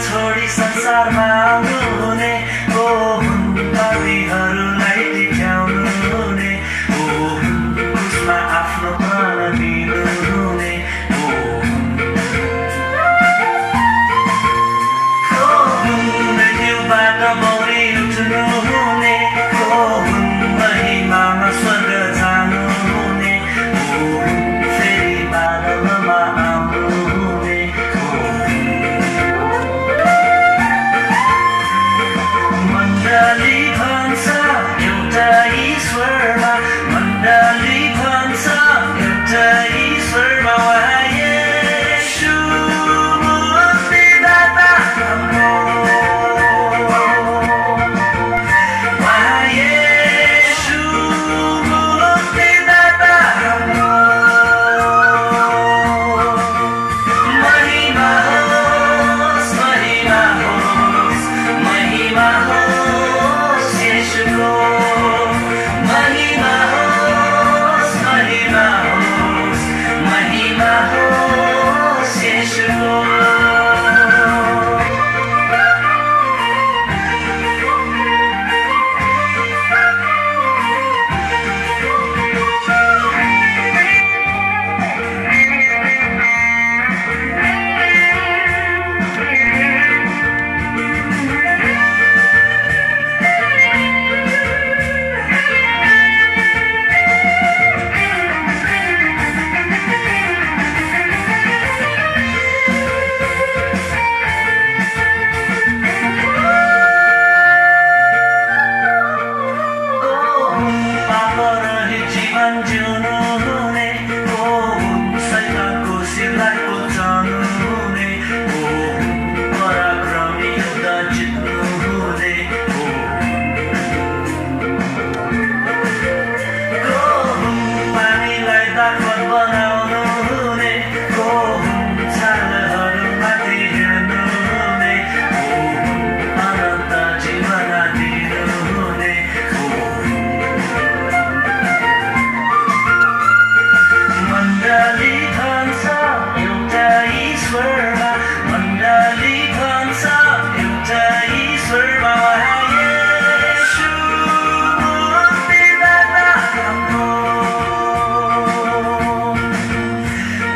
छोडी संसारमा आउनु हुने हो पापीहरूलाई टिकाउनु हुने हो उसमा आफ्नो प्राण दिनु हुने हो मृत्युबाट मौरी उठ्नु हुने हो महिमामा स्वर्ग जानु हुने हो फेरि बादलमा आउनु हुने मण्डली भन्छ एउटा ईश्वरमा मण्डली भन्छ एउटा ईश्वरमा उहाँ येशू मुक्तिदाता हाम्रो उहाँ येशू मुक्तिदाता हाम्रो महिमा होस् महिमा होस् महिमा होस् येशूको महिमा होस् महिमा होस् महिमा होस् येशूको जीवन जिउनु हुने हो सैतानको शिरलाई कुल्चाउनु हुने हो पराक्रमी युद्ध जित्नु हुने हो पानीलाई दाखमत बनाउनु हुने हो छालहरूमाथि हिँड्नु हुने हो अनन्त जीवन दिनु हुने मण्डली भन्छ एउटा ईश्वरमा मण्डली भन्छ एउटा ईश्वरमा उहाँ येशू मुक्तिदाता हाम्रो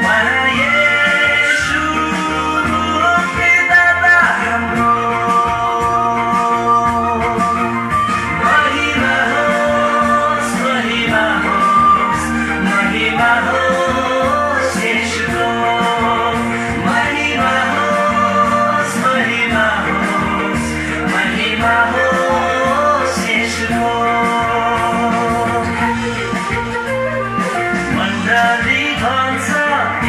उहाँ येशू मुक्तिदाता हाम्रो महिमा होस् महिमा होस् महिमा होस् येशूको महिमा होस् महिमा होस् महिमा होस् येशूको मण्डली भन्छ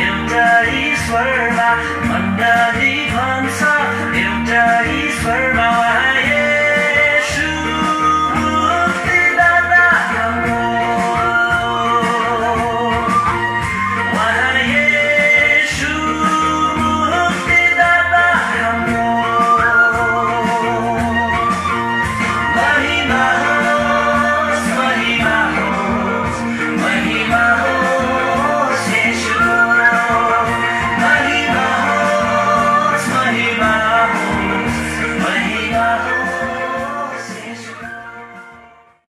एउटा ईश्वरमा मण्डली भन्छ